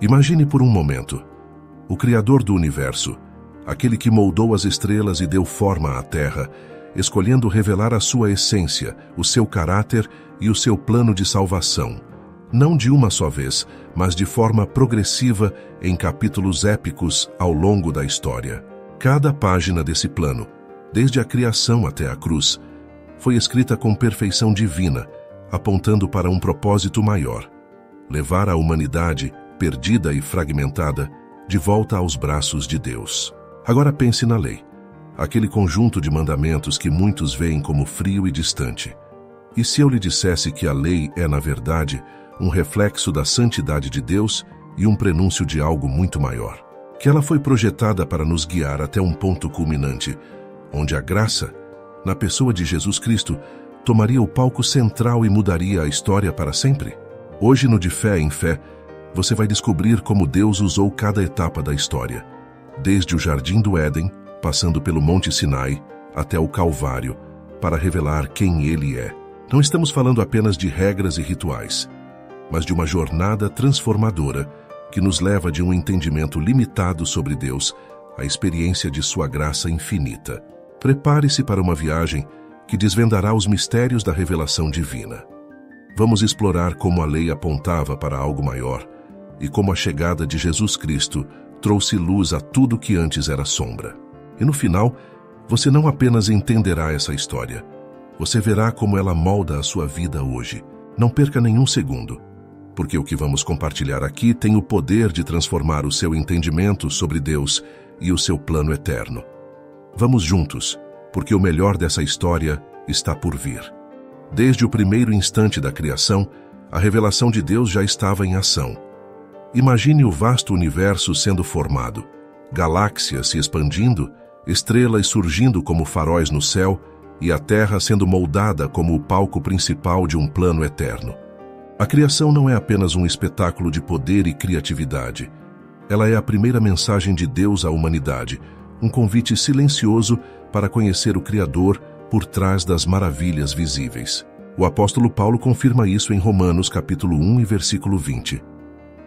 Imagine por um momento o Criador do universo, aquele que moldou as estrelas e deu forma à Terra, escolhendo revelar a sua essência, o seu caráter e o seu plano de salvação, não de uma só vez, mas de forma progressiva em capítulos épicos ao longo da história. Cada página desse plano, desde a criação até a cruz, foi escrita com perfeição divina, apontando para um propósito maior: levar a humanidade, perdida e fragmentada, de volta aos braços de Deus. Agora pense na lei, aquele conjunto de mandamentos que muitos veem como frio e distante. E se eu lhe dissesse que a lei é, na verdade, um reflexo da santidade de Deus e um prenúncio de algo muito maior? Que ela foi projetada para nos guiar até um ponto culminante, onde a graça, na pessoa de Jesus Cristo, tomaria o palco central e mudaria a história para sempre? Hoje, no De Fé em Fé, você vai descobrir como Deus usou cada etapa da história, desde o Jardim do Éden, passando pelo Monte Sinai, até o Calvário, para revelar quem Ele é. Não estamos falando apenas de regras e rituais, mas de uma jornada transformadora que nos leva de um entendimento limitado sobre Deus à experiência de sua graça infinita. Prepare-se para uma viagem que desvendará os mistérios da revelação divina. Vamos explorar como a lei apontava para algo maior e como a chegada de Jesus Cristo trouxe luz a tudo que antes era sombra. E no final, você não apenas entenderá essa história, você verá como ela molda a sua vida hoje. Não perca nenhum segundo, porque o que vamos compartilhar aqui tem o poder de transformar o seu entendimento sobre Deus e o seu plano eterno. Vamos juntos, porque o melhor dessa história está por vir. Desde o primeiro instante da criação, a revelação de Deus já estava em ação. Imagine o vasto universo sendo formado, galáxias se expandindo, estrelas surgindo como faróis no céu e a Terra sendo moldada como o palco principal de um plano eterno. A criação não é apenas um espetáculo de poder e criatividade. Ela é a primeira mensagem de Deus à humanidade, um convite silencioso para conhecer o Criador por trás das maravilhas visíveis. O apóstolo Paulo confirma isso em Romanos capítulo 1 e versículo 20.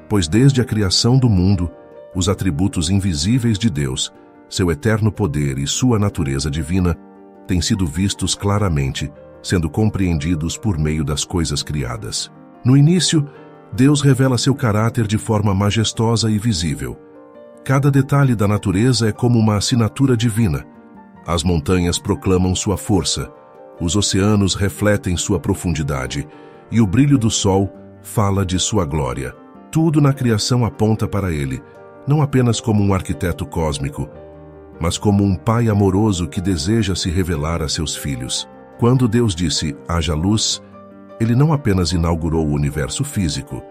Pois desde a criação do mundo, os atributos invisíveis de Deus, seu eterno poder e sua natureza divina, têm sido vistos claramente, sendo compreendidos por meio das coisas criadas. No início, Deus revela seu caráter de forma majestosa e visível. Cada detalhe da natureza é como uma assinatura divina. As montanhas proclamam sua força, os oceanos refletem sua profundidade, e o brilho do sol fala de sua glória. Tudo na criação aponta para Ele, não apenas como um arquiteto cósmico, mas como um pai amoroso que deseja se revelar a seus filhos. Quando Deus disse, haja luz, Ele não apenas inaugurou o universo físico,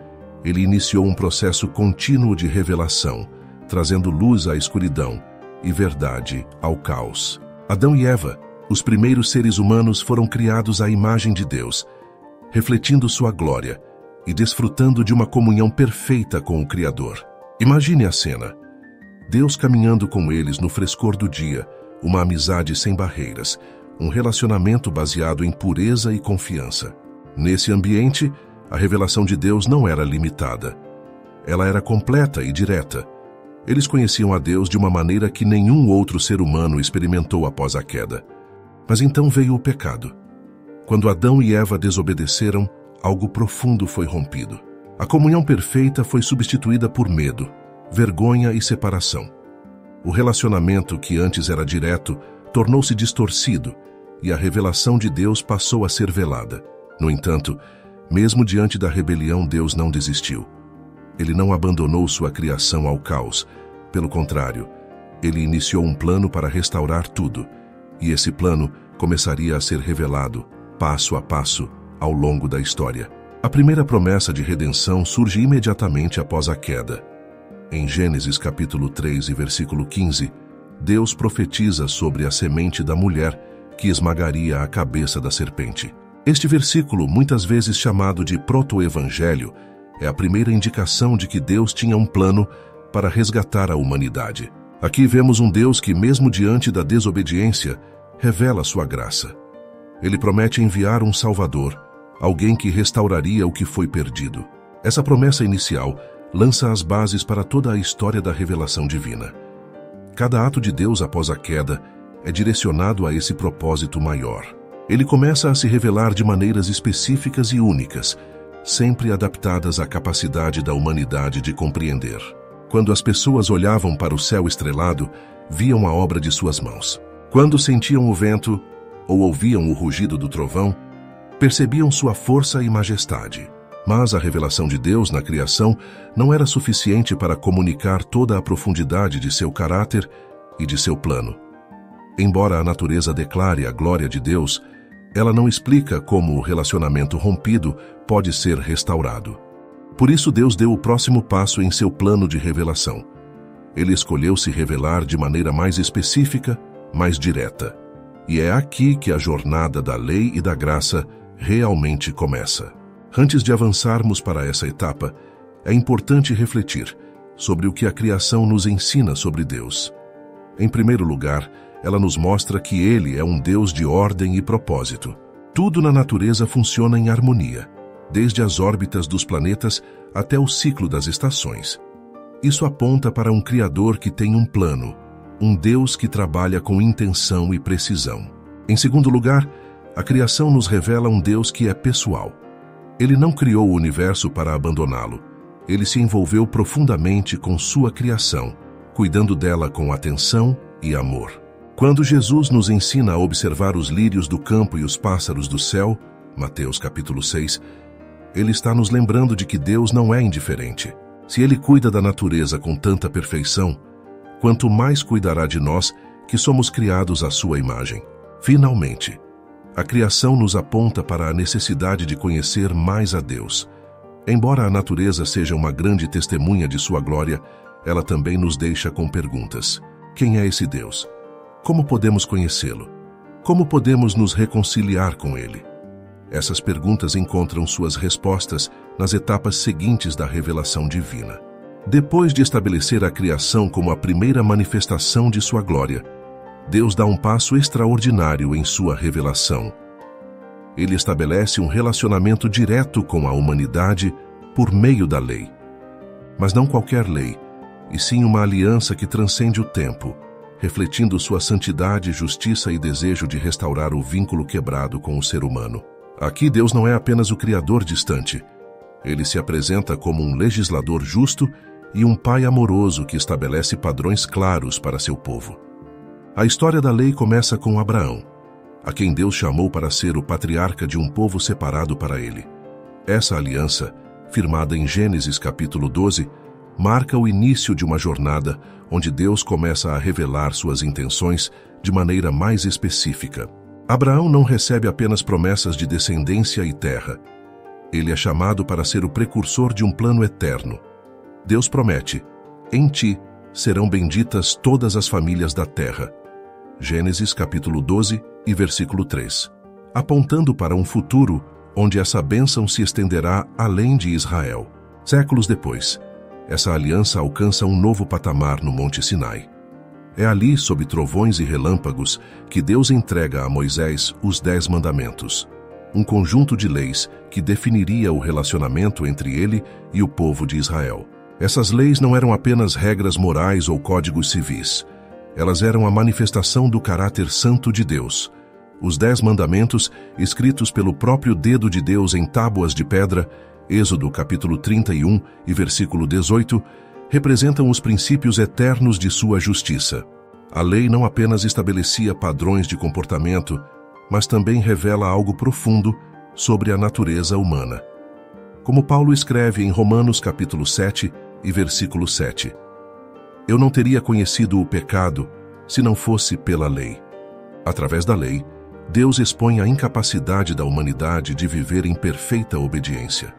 Ele iniciou um processo contínuo de revelação, trazendo luz à escuridão e verdade ao caos. Adão e Eva, os primeiros seres humanos, foram criados à imagem de Deus, refletindo sua glória e desfrutando de uma comunhão perfeita com o Criador. Imagine a cena. Deus caminhando com eles no frescor do dia, uma amizade sem barreiras, um relacionamento baseado em pureza e confiança. Nesse ambiente, a revelação de Deus não era limitada. Ela era completa e direta. Eles conheciam a Deus de uma maneira que nenhum outro ser humano experimentou após a queda. Mas então veio o pecado. Quando Adão e Eva desobedeceram, algo profundo foi rompido. A comunhão perfeita foi substituída por medo, vergonha e separação. O relacionamento que antes era direto tornou-se distorcido e a revelação de Deus passou a ser velada. No entanto, mesmo diante da rebelião, Deus não desistiu. Ele não abandonou sua criação ao caos. Pelo contrário, Ele iniciou um plano para restaurar tudo, e esse plano começaria a ser revelado, passo a passo, ao longo da história. A primeira promessa de redenção surge imediatamente após a queda. Em Gênesis capítulo 3 e versículo 15, Deus profetiza sobre a semente da mulher que esmagaria a cabeça da serpente. Este versículo, muitas vezes chamado de proto-evangelho, é a primeira indicação de que Deus tinha um plano para resgatar a humanidade. Aqui vemos um Deus que, mesmo diante da desobediência, revela sua graça. Ele promete enviar um Salvador, alguém que restauraria o que foi perdido. Essa promessa inicial lança as bases para toda a história da revelação divina. Cada ato de Deus após a queda é direcionado a esse propósito maior. Ele começa a se revelar de maneiras específicas e únicas, sempre adaptadas à capacidade da humanidade de compreender. Quando as pessoas olhavam para o céu estrelado, viam a obra de suas mãos. Quando sentiam o vento ou ouviam o rugido do trovão, percebiam sua força e majestade. Mas a revelação de Deus na criação não era suficiente para comunicar toda a profundidade de seu caráter e de seu plano. Embora a natureza declare a glória de Deus, ela não explica como o relacionamento rompido pode ser restaurado. Por isso Deus deu o próximo passo em seu plano de revelação. Ele escolheu se revelar de maneira mais específica, mais direta. E é aqui que a jornada da lei e da graça realmente começa. Antes de avançarmos para essa etapa, é importante refletir sobre o que a criação nos ensina sobre Deus. Em primeiro lugar, ela nos mostra que Ele é um Deus de ordem e propósito. Tudo na natureza funciona em harmonia, desde as órbitas dos planetas até o ciclo das estações. Isso aponta para um Criador que tem um plano, um Deus que trabalha com intenção e precisão. Em segundo lugar, a criação nos revela um Deus que é pessoal. Ele não criou o universo para abandoná-lo. Ele se envolveu profundamente com sua criação, cuidando dela com atenção e amor. Quando Jesus nos ensina a observar os lírios do campo e os pássaros do céu, Mateus capítulo 6, ele está nos lembrando de que Deus não é indiferente. Se ele cuida da natureza com tanta perfeição, quanto mais cuidará de nós, que somos criados à sua imagem. Finalmente, a criação nos aponta para a necessidade de conhecer mais a Deus. Embora a natureza seja uma grande testemunha de sua glória, ela também nos deixa com perguntas. Quem é esse Deus? Como podemos conhecê-lo? Como podemos nos reconciliar com ele? Essas perguntas encontram suas respostas nas etapas seguintes da revelação divina. Depois de estabelecer a criação como a primeira manifestação de sua glória, Deus dá um passo extraordinário em sua revelação. Ele estabelece um relacionamento direto com a humanidade por meio da lei. Mas não qualquer lei, e sim uma aliança que transcende o tempo, refletindo sua santidade, justiça e desejo de restaurar o vínculo quebrado com o ser humano. Aqui Deus não é apenas o Criador distante. Ele se apresenta como um legislador justo e um pai amoroso que estabelece padrões claros para seu povo. A história da lei começa com Abraão, a quem Deus chamou para ser o patriarca de um povo separado para ele. Essa aliança, firmada em Gênesis capítulo 12, marca o início de uma jornada onde Deus começa a revelar suas intenções de maneira mais específica. Abraão não recebe apenas promessas de descendência e terra. Ele é chamado para ser o precursor de um plano eterno. Deus promete: em ti serão benditas todas as famílias da terra. Gênesis capítulo 12 e versículo 3. Apontando para um futuro onde essa bênção se estenderá além de Israel. Séculos depois, essa aliança alcança um novo patamar no Monte Sinai. É ali, sob trovões e relâmpagos, que Deus entrega a Moisés os 10 mandamentos, um conjunto de leis que definiria o relacionamento entre ele e o povo de Israel. Essas leis não eram apenas regras morais ou códigos civis. Elas eram a manifestação do caráter santo de Deus. Os 10 mandamentos, escritos pelo próprio dedo de Deus em tábuas de pedra, Êxodo capítulo 31 e versículo 18, representam os princípios eternos de sua justiça. A lei não apenas estabelecia padrões de comportamento, mas também revela algo profundo sobre a natureza humana. Como Paulo escreve em Romanos capítulo 7 e versículo 7, eu não teria conhecido o pecado se não fosse pela lei. Através da lei, Deus expõe a incapacidade da humanidade de viver em perfeita obediência.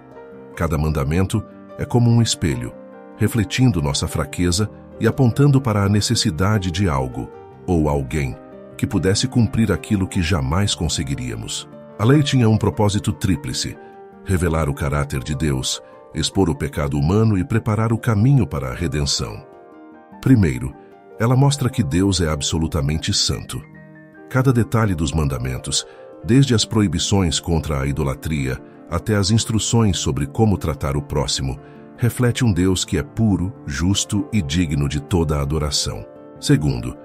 Cada mandamento é como um espelho, refletindo nossa fraqueza e apontando para a necessidade de algo, ou alguém, que pudesse cumprir aquilo que jamais conseguiríamos. A lei tinha um propósito tríplice: revelar o caráter de Deus, expor o pecado humano e preparar o caminho para a redenção. Primeiro, ela mostra que Deus é absolutamente santo. Cada detalhe dos mandamentos, desde as proibições contra a idolatria até as instruções sobre como tratar o próximo, reflete um Deus que é puro, justo e digno de toda a adoração. Segundo,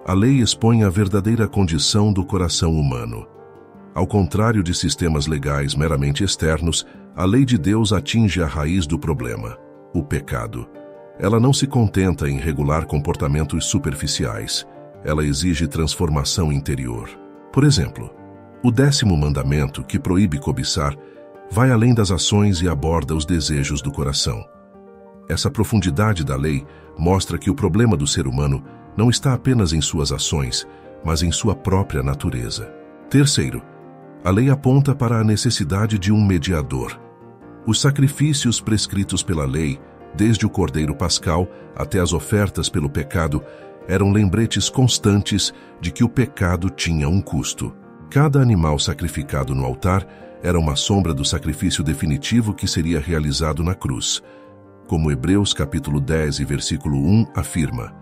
a lei expõe a verdadeira condição do coração humano. Ao contrário de sistemas legais meramente externos, a lei de Deus atinge a raiz do problema, o pecado. Ela não se contenta em regular comportamentos superficiais. Ela exige transformação interior. Por exemplo, o 10º mandamento, que proíbe cobiçar, vai além das ações e aborda os desejos do coração. Essa profundidade da lei mostra que o problema do ser humano não está apenas em suas ações, mas em sua própria natureza. Terceiro, a lei aponta para a necessidade de um mediador. Os sacrifícios prescritos pela lei, desde o cordeiro pascal até as ofertas pelo pecado, eram lembretes constantes de que o pecado tinha um custo. Cada animal sacrificado no altar era uma sombra do sacrifício definitivo que seria realizado na cruz. Como Hebreus capítulo 10 e versículo 1 afirma,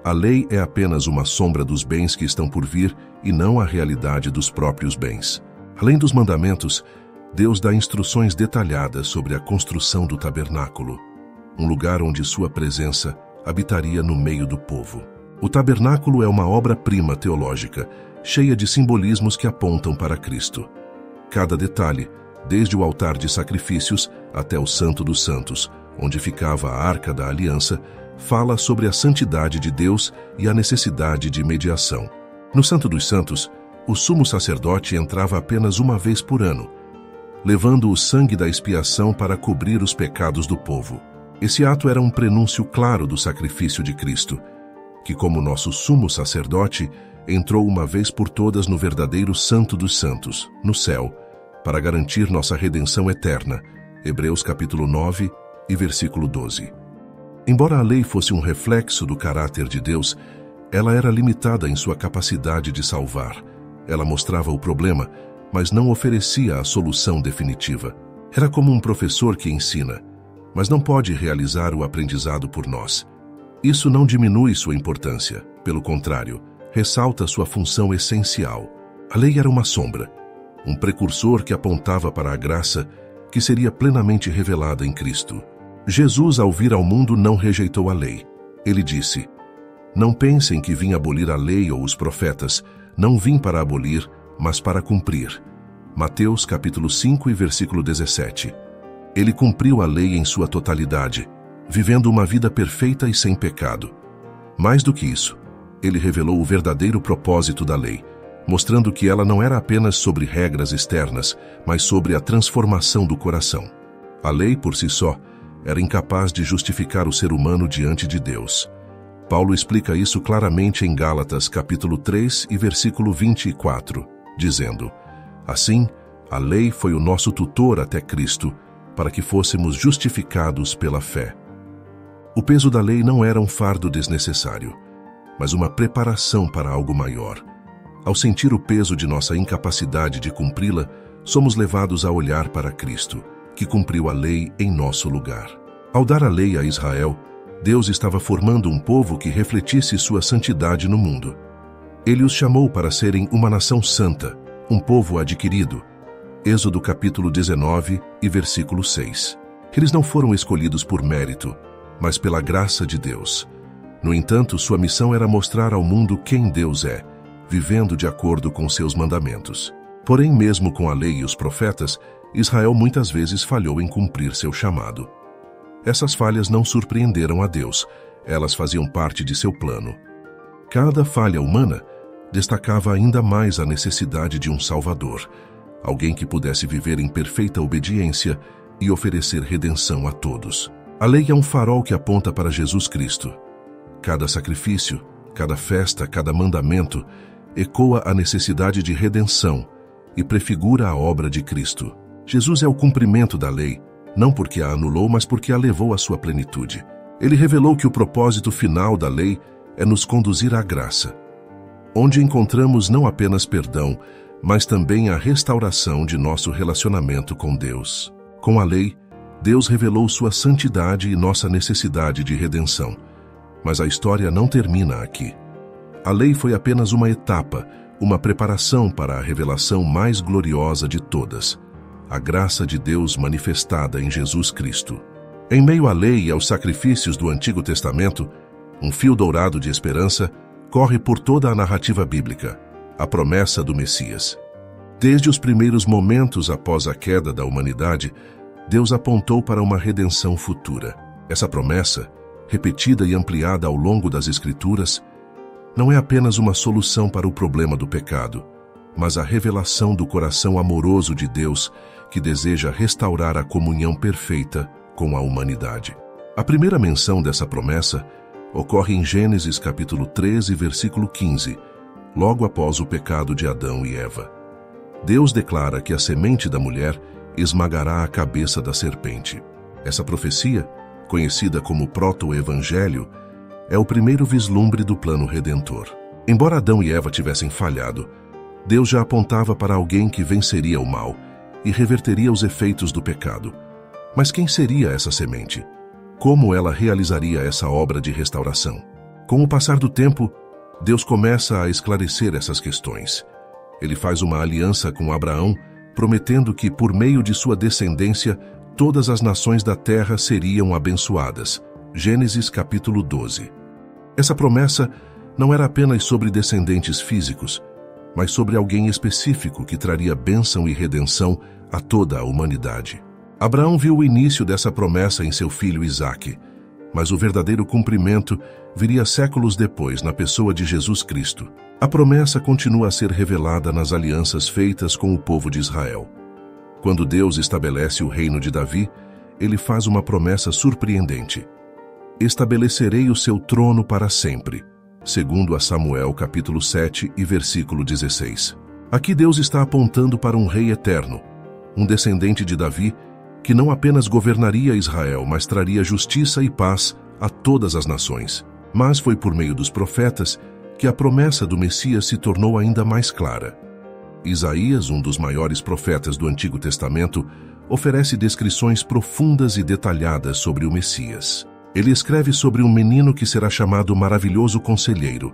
a lei é apenas uma sombra dos bens que estão por vir e não a realidade dos próprios bens. Além dos mandamentos, Deus dá instruções detalhadas sobre a construção do tabernáculo, um lugar onde sua presença habitaria no meio do povo. O tabernáculo é uma obra-prima teológica, cheia de simbolismos que apontam para Cristo. Cada detalhe, desde o altar de sacrifícios até o Santo dos Santos, onde ficava a Arca da Aliança, fala sobre a santidade de Deus e a necessidade de mediação. No Santo dos Santos, o sumo sacerdote entrava apenas uma vez por ano, levando o sangue da expiação para cobrir os pecados do povo. Esse ato era um prenúncio claro do sacrifício de Cristo, que, como nosso sumo sacerdote, entrou uma vez por todas no verdadeiro Santo dos Santos, no céu, para garantir nossa redenção eterna. Hebreus capítulo 9 e versículo 12. Embora a lei fosse um reflexo do caráter de Deus, ela era limitada em sua capacidade de salvar. Ela mostrava o problema, mas não oferecia a solução definitiva. Era como um professor que ensina, mas não pode realizar o aprendizado por nós. Isso não diminui sua importância, pelo contrário, ressalta sua função essencial. A lei era uma sombra, um precursor que apontava para a graça que seria plenamente revelada em Cristo. Jesus, ao vir ao mundo, não rejeitou a lei. Ele disse, não pensem que vim abolir a lei ou os profetas, não vim para abolir, mas para cumprir. Mateus capítulo 5 e versículo 17. Ele cumpriu a lei em sua totalidade, vivendo uma vida perfeita e sem pecado. Mais do que isso, ele revelou o verdadeiro propósito da lei, mostrando que ela não era apenas sobre regras externas, mas sobre a transformação do coração. A lei, por si só, era incapaz de justificar o ser humano diante de Deus. Paulo explica isso claramente em Gálatas capítulo 3 e versículo 24, dizendo, assim, a lei foi o nosso tutor até Cristo, para que fôssemos justificados pela fé. O peso da lei não era um fardo desnecessário, mas uma preparação para algo maior. Ao sentir o peso de nossa incapacidade de cumpri-la, somos levados a olhar para Cristo, que cumpriu a lei em nosso lugar. Ao dar a lei a Israel, Deus estava formando um povo que refletisse sua santidade no mundo. Ele os chamou para serem uma nação santa, um povo adquirido. Êxodo capítulo 19 e versículo 6. Eles não foram escolhidos por mérito, mas pela graça de Deus. No entanto, sua missão era mostrar ao mundo quem Deus é, vivendo de acordo com seus mandamentos. Porém, mesmo com a lei e os profetas, Israel muitas vezes falhou em cumprir seu chamado. Essas falhas não surpreenderam a Deus, elas faziam parte de seu plano. Cada falha humana destacava ainda mais a necessidade de um Salvador, alguém que pudesse viver em perfeita obediência e oferecer redenção a todos. A lei é um farol que aponta para Jesus Cristo. Cada sacrifício, cada festa, cada mandamento ecoa a necessidade de redenção e prefigura a obra de Cristo. Jesus é o cumprimento da lei, não porque a anulou, mas porque a levou à sua plenitude. Ele revelou que o propósito final da lei é nos conduzir à graça, onde encontramos não apenas perdão, mas também a restauração de nosso relacionamento com Deus. Com a lei, Deus revelou sua santidade e nossa necessidade de redenção. Mas a história não termina aqui. A lei foi apenas uma etapa, uma preparação para a revelação mais gloriosa de todas, a graça de Deus manifestada em Jesus Cristo. Em meio à lei e aos sacrifícios do Antigo Testamento, um fio dourado de esperança corre por toda a narrativa bíblica, a promessa do Messias. Desde os primeiros momentos após a queda da humanidade, Deus apontou para uma redenção futura. Essa promessa, repetida e ampliada ao longo das Escrituras, não é apenas uma solução para o problema do pecado, mas a revelação do coração amoroso de Deus que deseja restaurar a comunhão perfeita com a humanidade. A primeira menção dessa promessa ocorre em Gênesis capítulo 13, versículo 15, logo após o pecado de Adão e Eva. Deus declara que a semente da mulher esmagará a cabeça da serpente. Essa profecia, conhecida como proto-evangelho, é o primeiro vislumbre do plano redentor. Embora Adão e Eva tivessem falhado, Deus já apontava para alguém que venceria o mal e reverteria os efeitos do pecado. Mas quem seria essa semente? Como ela realizaria essa obra de restauração? Com o passar do tempo, Deus começa a esclarecer essas questões. Ele faz uma aliança com Abraão, prometendo que, por meio de sua descendência, todas as nações da terra seriam abençoadas. Gênesis capítulo 12. Essa promessa não era apenas sobre descendentes físicos, mas sobre alguém específico que traria bênção e redenção a toda a humanidade. Abraão viu o início dessa promessa em seu filho Isaque, mas o verdadeiro cumprimento viria séculos depois na pessoa de Jesus Cristo. A promessa continua a ser revelada nas alianças feitas com o povo de Israel. Quando Deus estabelece o reino de Davi, ele faz uma promessa surpreendente. Estabelecerei o seu trono para sempre, segundo a Samuel capítulo 7 e versículo 16. Aqui Deus está apontando para um rei eterno, um descendente de Davi, que não apenas governaria Israel, mas traria justiça e paz a todas as nações. Mas foi por meio dos profetas que a promessa do Messias se tornou ainda mais clara. Isaías, um dos maiores profetas do Antigo Testamento, oferece descrições profundas e detalhadas sobre o Messias. Ele escreve sobre um menino que será chamado Maravilhoso Conselheiro,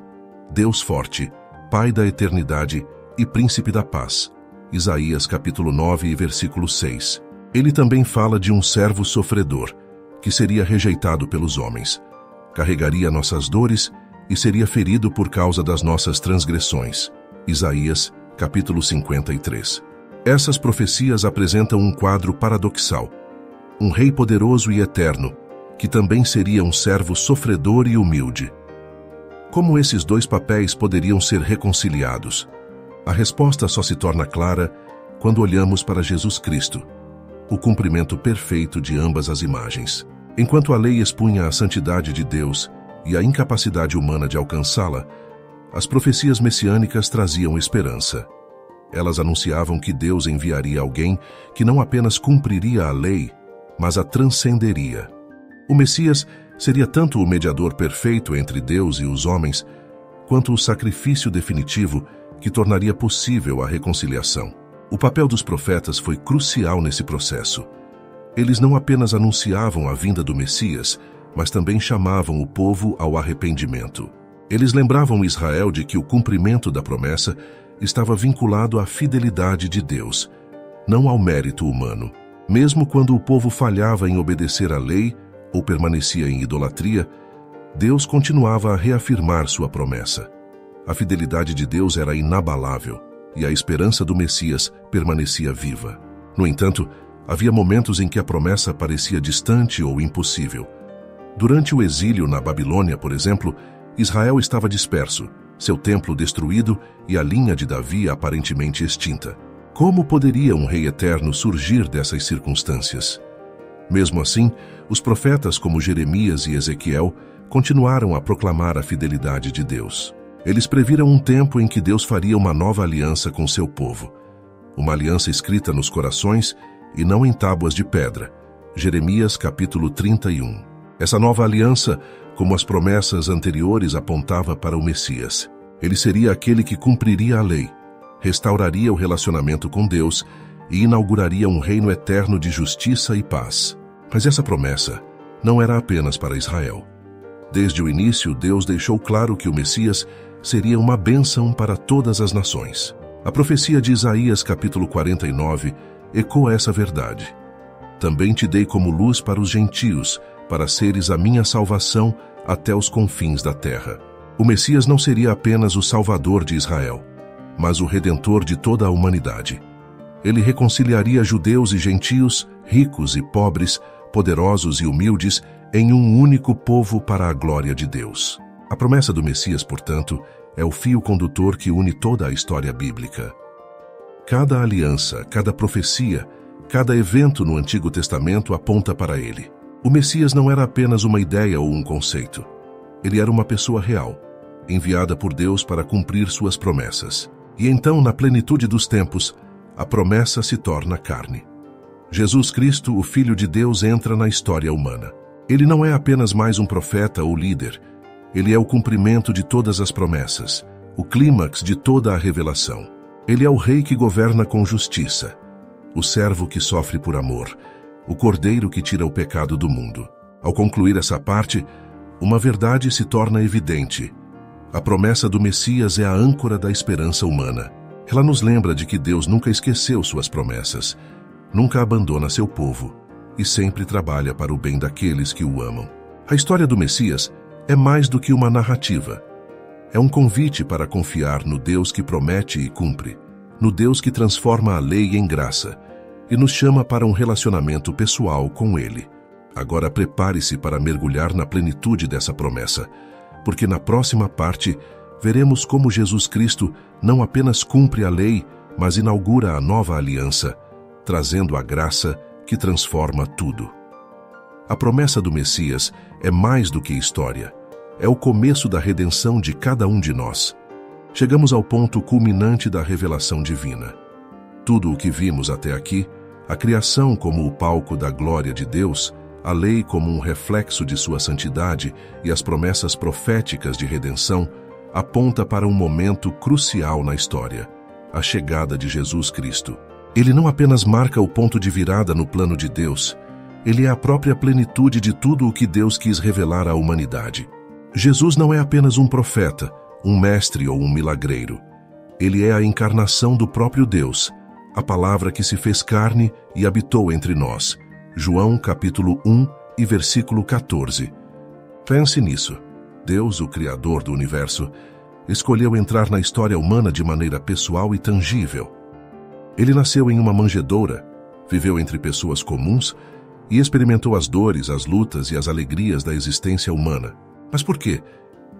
Deus Forte, Pai da Eternidade e Príncipe da Paz. Isaías capítulo 9 e versículo 6. Ele também fala de um servo sofredor, que seria rejeitado pelos homens, carregaria nossas dores e seria ferido por causa das nossas transgressões. Isaías capítulo 53. Essas profecias apresentam um quadro paradoxal. Um rei poderoso e eterno, que também seria um servo sofredor e humilde. Como esses dois papéis poderiam ser reconciliados? A resposta só se torna clara quando olhamos para Jesus Cristo, o cumprimento perfeito de ambas as imagens. Enquanto a lei expunha a santidade de Deus e a incapacidade humana de alcançá-la, as profecias messiânicas traziam esperança. Elas anunciavam que Deus enviaria alguém que não apenas cumpriria a lei, mas a transcenderia. O Messias seria tanto o mediador perfeito entre Deus e os homens, quanto o sacrifício definitivo que tornaria possível a reconciliação. O papel dos profetas foi crucial nesse processo. Eles não apenas anunciavam a vinda do Messias, mas também chamavam o povo ao arrependimento. Eles lembravam Israel de que o cumprimento da promessa estava vinculado à fidelidade de Deus, não ao mérito humano. Mesmo quando o povo falhava em obedecer à lei ou permanecia em idolatria, Deus continuava a reafirmar sua promessa. A fidelidade de Deus era inabalável e a esperança do Messias permanecia viva. No entanto, havia momentos em que a promessa parecia distante ou impossível. Durante o exílio na Babilônia, por exemplo, Israel estava disperso, seu templo destruído e a linha de Davi aparentemente extinta. Como poderia um rei eterno surgir dessas circunstâncias? Mesmo assim, os profetas como Jeremias e Ezequiel continuaram a proclamar a fidelidade de Deus. Eles previram um tempo em que Deus faria uma nova aliança com seu povo, uma aliança escrita nos corações e não em tábuas de pedra. Jeremias capítulo 31. Essa nova aliança, como as promessas anteriores, apontava para o Messias. Ele seria aquele que cumpriria a lei, restauraria o relacionamento com Deus e inauguraria um reino eterno de justiça e paz. Mas essa promessa não era apenas para Israel. Desde o início, Deus deixou claro que o Messias seria uma bênção para todas as nações. A profecia de Isaías capítulo 49 ecoa essa verdade. também te dei como luz para os gentios, para seres a minha salvação até os confins da terra. O Messias não seria apenas o Salvador de Israel, mas o Redentor de toda a humanidade. Ele reconciliaria judeus e gentios, ricos e pobres, poderosos e humildes, em um único povo para a glória de Deus. A promessa do Messias, portanto, é o fio condutor que une toda a história bíblica. Cada aliança, cada profecia, cada evento no Antigo Testamento aponta para ele. O Messias não era apenas uma ideia ou um conceito. Ele era uma pessoa real, enviada por Deus para cumprir suas promessas. E então, na plenitude dos tempos, a promessa se torna carne. Jesus Cristo, o Filho de Deus, entra na história humana. Ele não é apenas mais um profeta ou líder. Ele é o cumprimento de todas as promessas, o clímax de toda a revelação. Ele é o Rei que governa com justiça, o servo que sofre por amor, o Cordeiro que tira o pecado do mundo. Ao concluir essa parte, uma verdade se torna evidente. A promessa do Messias é a âncora da esperança humana. Ela nos lembra de que Deus nunca esqueceu suas promessas, nunca abandona seu povo e sempre trabalha para o bem daqueles que o amam. A história do Messias é mais do que uma narrativa. É um convite para confiar no Deus que promete e cumpre, no Deus que transforma a lei em graça e nos chama para um relacionamento pessoal com Ele. Agora prepare-se para mergulhar na plenitude dessa promessa, porque na próxima parte veremos como Jesus Cristo não apenas cumpre a lei, mas inaugura a nova aliança, trazendo a graça que transforma tudo. A promessa do Messias é mais do que história. É o começo da redenção de cada um de nós. Chegamos ao ponto culminante da revelação divina. Tudo o que vimos até aqui, a criação como o palco da glória de Deus, a lei como um reflexo de sua santidade e as promessas proféticas de redenção, aponta para um momento crucial na história, a chegada de Jesus Cristo. Ele não apenas marca o ponto de virada no plano de Deus, ele é a própria plenitude de tudo o que Deus quis revelar à humanidade. Jesus não é apenas um profeta, um mestre ou um milagreiro. Ele é a encarnação do próprio Deus, a palavra que se fez carne e habitou entre nós. João capítulo 1 e versículo 14. Pense nisso. Deus, o Criador do universo, escolheu entrar na história humana de maneira pessoal e tangível. Ele nasceu em uma manjedoura, viveu entre pessoas comuns e experimentou as dores, as lutas e as alegrias da existência humana. Mas por quê?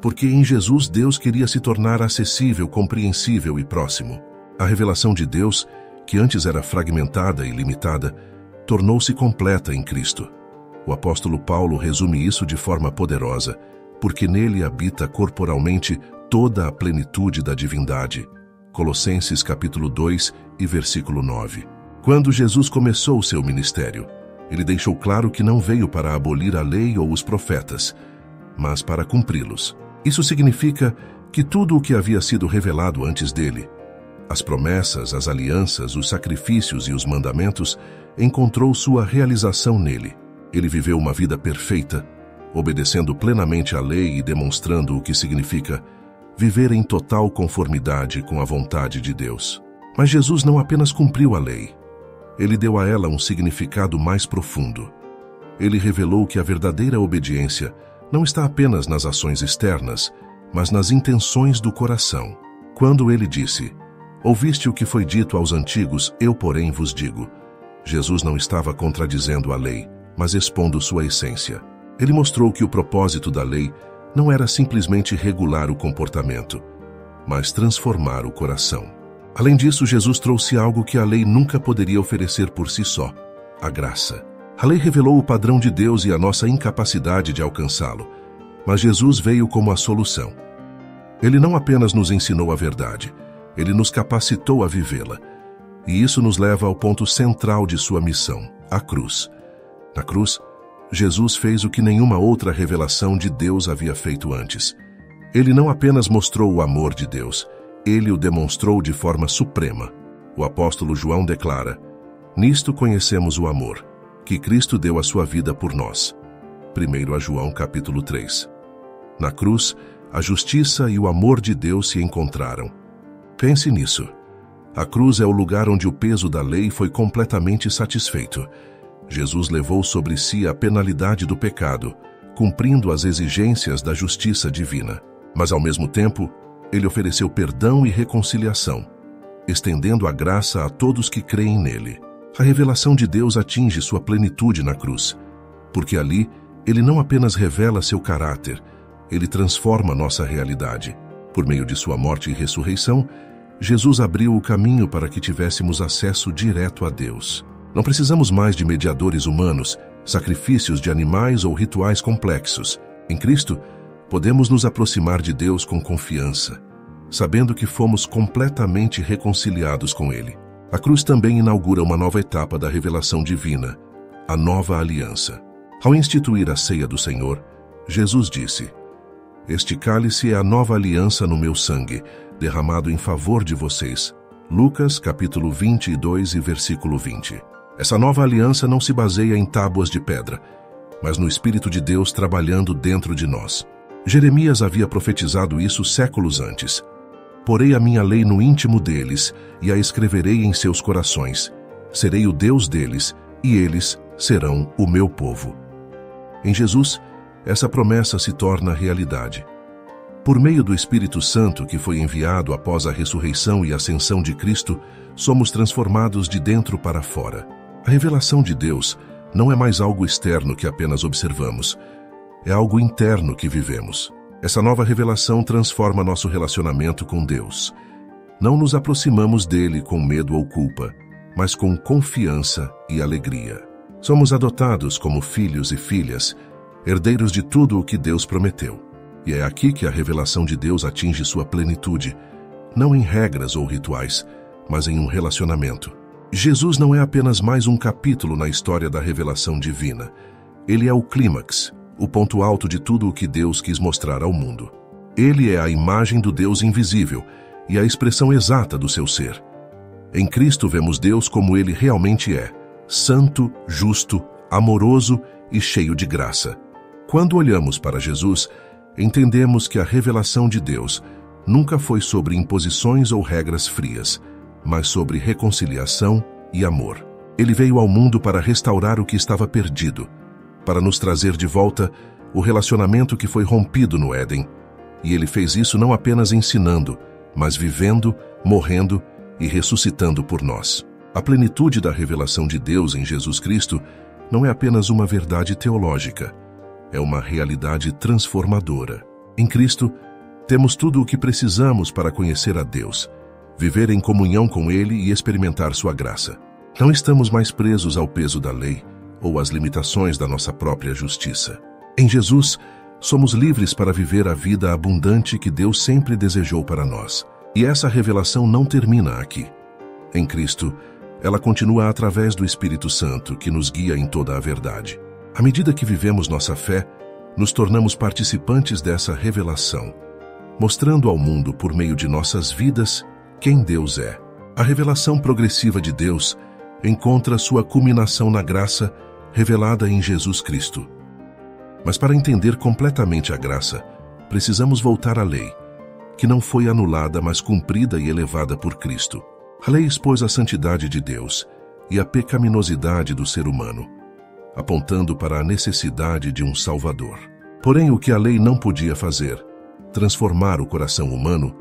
Porque em Jesus Deus queria se tornar acessível, compreensível e próximo. A revelação de Deus, que antes era fragmentada e limitada, tornou-se completa em Cristo. O apóstolo Paulo resume isso de forma poderosa, porque nele habita corporalmente toda a plenitude da divindade. Colossenses capítulo 2 e versículo 9. Quando Jesus começou o seu ministério, ele deixou claro que não veio para abolir a lei ou os profetas, mas para cumpri-los. Isso significa que tudo o que havia sido revelado antes dele, as promessas, as alianças, os sacrifícios e os mandamentos, encontrou sua realização nele. Ele viveu uma vida perfeita, obedecendo plenamente à lei e demonstrando o que significa viver em total conformidade com a vontade de Deus. Mas Jesus não apenas cumpriu a lei, ele deu a ela um significado mais profundo. Ele revelou que a verdadeira obediência não está apenas nas ações externas, mas nas intenções do coração. Quando ele disse: "Ouviste o que foi dito aos antigos, eu, porém, vos digo", Jesus não estava contradizendo a lei, mas expondo sua essência. Ele mostrou que o propósito da lei não era simplesmente regular o comportamento, mas transformar o coração. Além disso, Jesus trouxe algo que a lei nunca poderia oferecer por si só: a graça. A lei revelou o padrão de Deus e a nossa incapacidade de alcançá-lo, mas Jesus veio como a solução. Ele não apenas nos ensinou a verdade, ele nos capacitou a vivê-la. E isso nos leva ao ponto central de sua missão, a cruz. Na cruz, Jesus fez o que nenhuma outra revelação de Deus havia feito antes. Ele não apenas mostrou o amor de Deus, ele o demonstrou de forma suprema. O apóstolo João declara: "Nisto conhecemos o amor, que Cristo deu a sua vida por nós." 1 João capítulo 3. Na cruz, a justiça e o amor de Deus se encontraram. Pense nisso. A cruz é o lugar onde o peso da lei foi completamente satisfeito. Jesus levou sobre si a penalidade do pecado, cumprindo as exigências da justiça divina. Mas, ao mesmo tempo, ele ofereceu perdão e reconciliação, estendendo a graça a todos que creem nele. A revelação de Deus atinge sua plenitude na cruz, porque ali ele não apenas revela seu caráter, ele transforma nossa realidade. Por meio de sua morte e ressurreição, Jesus abriu o caminho para que tivéssemos acesso direto a Deus. Não precisamos mais de mediadores humanos, sacrifícios de animais ou rituais complexos. Em Cristo, podemos nos aproximar de Deus com confiança, sabendo que fomos completamente reconciliados com Ele. A cruz também inaugura uma nova etapa da revelação divina, a nova aliança. Ao instituir a ceia do Senhor, Jesus disse: "Este cálice é a nova aliança no meu sangue, derramado em favor de vocês." Lucas, capítulo 22 e versículo 20. Essa nova aliança não se baseia em tábuas de pedra, mas no Espírito de Deus trabalhando dentro de nós. Jeremias havia profetizado isso séculos antes. "Porei a minha lei no íntimo deles e a escreverei em seus corações. Serei o Deus deles e eles serão o meu povo." Em Jesus, essa promessa se torna realidade. Por meio do Espírito Santo que foi enviado após a ressurreição e ascensão de Cristo, somos transformados de dentro para fora. A revelação de Deus não é mais algo externo que apenas observamos, é algo interno que vivemos. Essa nova revelação transforma nosso relacionamento com Deus. Não nos aproximamos dele com medo ou culpa, mas com confiança e alegria. Somos adotados como filhos e filhas, herdeiros de tudo o que Deus prometeu. E é aqui que a revelação de Deus atinge sua plenitude, não em regras ou rituais, mas em um relacionamento. Jesus não é apenas mais um capítulo na história da revelação divina. Ele é o clímax, o ponto alto de tudo o que Deus quis mostrar ao mundo. Ele é a imagem do Deus invisível e a expressão exata do seu ser. Em Cristo vemos Deus como ele realmente é, santo, justo, amoroso e cheio de graça. Quando olhamos para Jesus, entendemos que a revelação de Deus nunca foi sobre imposições ou regras frias, mas sobre reconciliação e amor. Ele veio ao mundo para restaurar o que estava perdido, para nos trazer de volta o relacionamento que foi rompido no Éden. E ele fez isso não apenas ensinando, mas vivendo, morrendo e ressuscitando por nós. A plenitude da revelação de Deus em Jesus Cristo não é apenas uma verdade teológica, é uma realidade transformadora. Em Cristo, temos tudo o que precisamos para conhecer a Deus, viver em comunhão com Ele e experimentar sua graça. Não estamos mais presos ao peso da lei ou às limitações da nossa própria justiça. Em Jesus, somos livres para viver a vida abundante que Deus sempre desejou para nós. E essa revelação não termina aqui. Em Cristo, ela continua através do Espírito Santo, que nos guia em toda a verdade. À medida que vivemos nossa fé, nos tornamos participantes dessa revelação, mostrando ao mundo por meio de nossas vidas quem Deus é. A revelação progressiva de Deus encontra sua culminação na graça revelada em Jesus Cristo. Mas para entender completamente a graça, precisamos voltar à lei, que não foi anulada, mas cumprida e elevada por Cristo. A lei expôs a santidade de Deus e a pecaminosidade do ser humano, apontando para a necessidade de um Salvador. Porém, o que a lei não podia fazer, transformar o coração humano,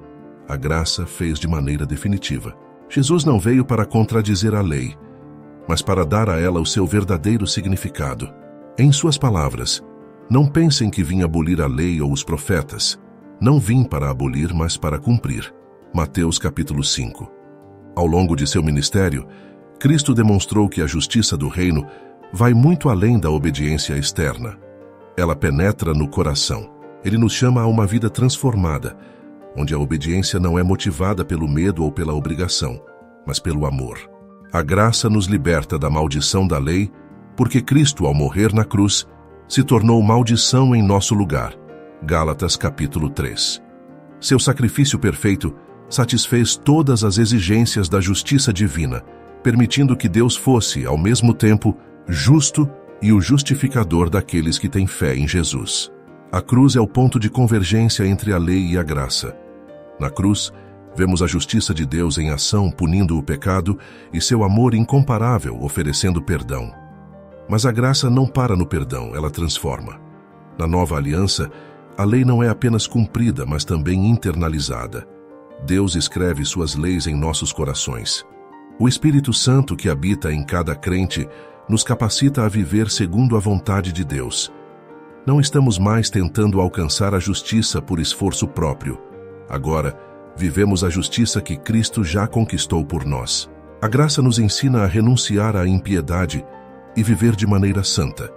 a graça fez de maneira definitiva. Jesus não veio para contradizer a lei, mas para dar a ela o seu verdadeiro significado. Em suas palavras, não pensem que vim abolir a lei ou os profetas. Não vim para abolir, mas para cumprir. Mateus capítulo 5. Ao longo de seu ministério, Cristo demonstrou que a justiça do reino vai muito além da obediência externa. Ela penetra no coração. Ele nos chama a uma vida transformada, onde a obediência não é motivada pelo medo ou pela obrigação, mas pelo amor. A graça nos liberta da maldição da lei, porque Cristo, ao morrer na cruz, se tornou maldição em nosso lugar. Gálatas capítulo 3. Seu sacrifício perfeito satisfez todas as exigências da justiça divina, permitindo que Deus fosse, ao mesmo tempo, justo e o justificador daqueles que têm fé em Jesus. A cruz é o ponto de convergência entre a lei e a graça. Na cruz, vemos a justiça de Deus em ação punindo o pecado e seu amor incomparável oferecendo perdão. Mas a graça não para no perdão, ela transforma. Na nova aliança, a lei não é apenas cumprida, mas também internalizada. Deus escreve suas leis em nossos corações. O Espírito Santo que habita em cada crente nos capacita a viver segundo a vontade de Deus. Não estamos mais tentando alcançar a justiça por esforço próprio. Agora, vivemos a justiça que Cristo já conquistou por nós. A graça nos ensina a renunciar à impiedade e viver de maneira santa,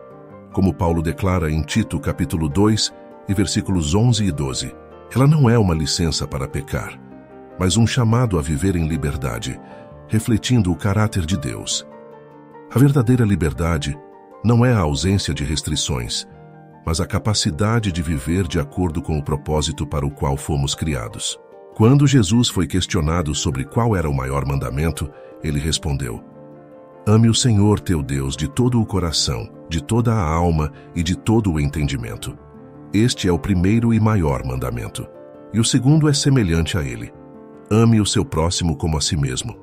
como Paulo declara em Tito capítulo 2 e versículos 11 e 12. Ela não é uma licença para pecar, mas um chamado a viver em liberdade, refletindo o caráter de Deus. A verdadeira liberdade não é a ausência de restrições, mas a capacidade de viver de acordo com o propósito para o qual fomos criados. Quando Jesus foi questionado sobre qual era o maior mandamento, ele respondeu: Ame o Senhor teu Deus de todo o coração, de toda a alma e de todo o entendimento. Este é o primeiro e maior mandamento. E o segundo é semelhante a ele: ame o seu próximo como a si mesmo.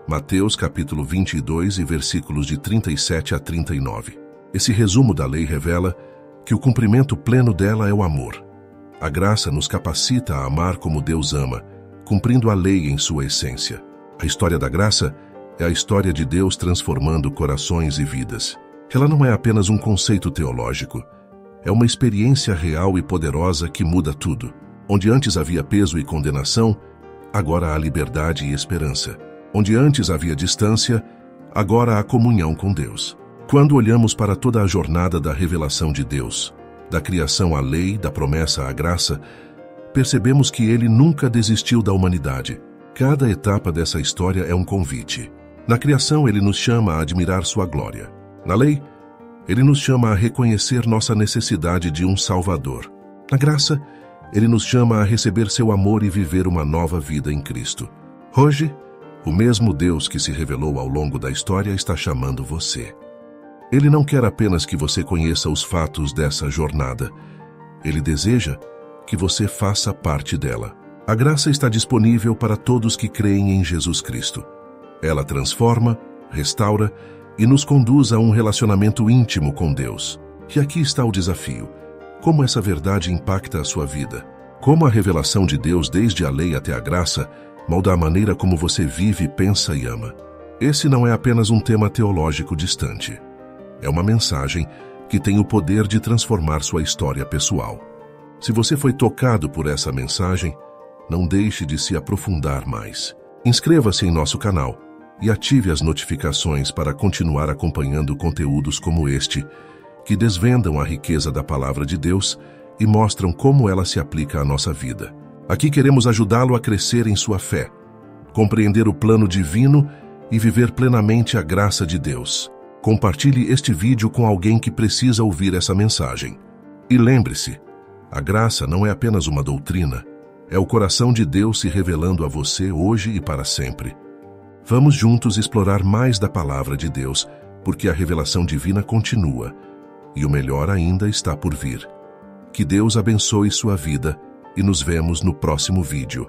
Mateus capítulo 22 e versículos de 37 a 39. Esse resumo da lei revela que o cumprimento pleno dela é o amor. A graça nos capacita a amar como Deus ama, cumprindo a lei em sua essência. A história da graça é a história de Deus transformando corações e vidas. Ela não é apenas um conceito teológico. É uma experiência real e poderosa que muda tudo. Onde antes havia peso e condenação, agora há liberdade e esperança. Onde antes havia distância, agora há comunhão com Deus. Quando olhamos para toda a jornada da revelação de Deus, da criação à lei, da promessa à graça, percebemos que Ele nunca desistiu da humanidade. Cada etapa dessa história é um convite. Na criação, Ele nos chama a admirar sua glória. Na lei, Ele nos chama a reconhecer nossa necessidade de um Salvador. Na graça, Ele nos chama a receber seu amor e viver uma nova vida em Cristo. Hoje, o mesmo Deus que se revelou ao longo da história está chamando você. Ele não quer apenas que você conheça os fatos dessa jornada. Ele deseja que você faça parte dela. A graça está disponível para todos que creem em Jesus Cristo. Ela transforma, restaura e nos conduz a um relacionamento íntimo com Deus. E aqui está o desafio. Como essa verdade impacta a sua vida? Como a revelação de Deus, desde a lei até a graça, molda a maneira como você vive, pensa e ama? Esse não é apenas um tema teológico distante. É uma mensagem que tem o poder de transformar sua história pessoal. Se você foi tocado por essa mensagem, não deixe de se aprofundar mais. Inscreva-se em nosso canal e ative as notificações para continuar acompanhando conteúdos como este, que desvendam a riqueza da Palavra de Deus e mostram como ela se aplica à nossa vida. Aqui queremos ajudá-lo a crescer em sua fé, compreender o plano divino e viver plenamente a graça de Deus. Compartilhe este vídeo com alguém que precisa ouvir essa mensagem. E lembre-se, a graça não é apenas uma doutrina, é o coração de Deus se revelando a você hoje e para sempre. Vamos juntos explorar mais da Palavra de Deus, porque a revelação divina continua, e o melhor ainda está por vir. Que Deus abençoe sua vida e nos vemos no próximo vídeo.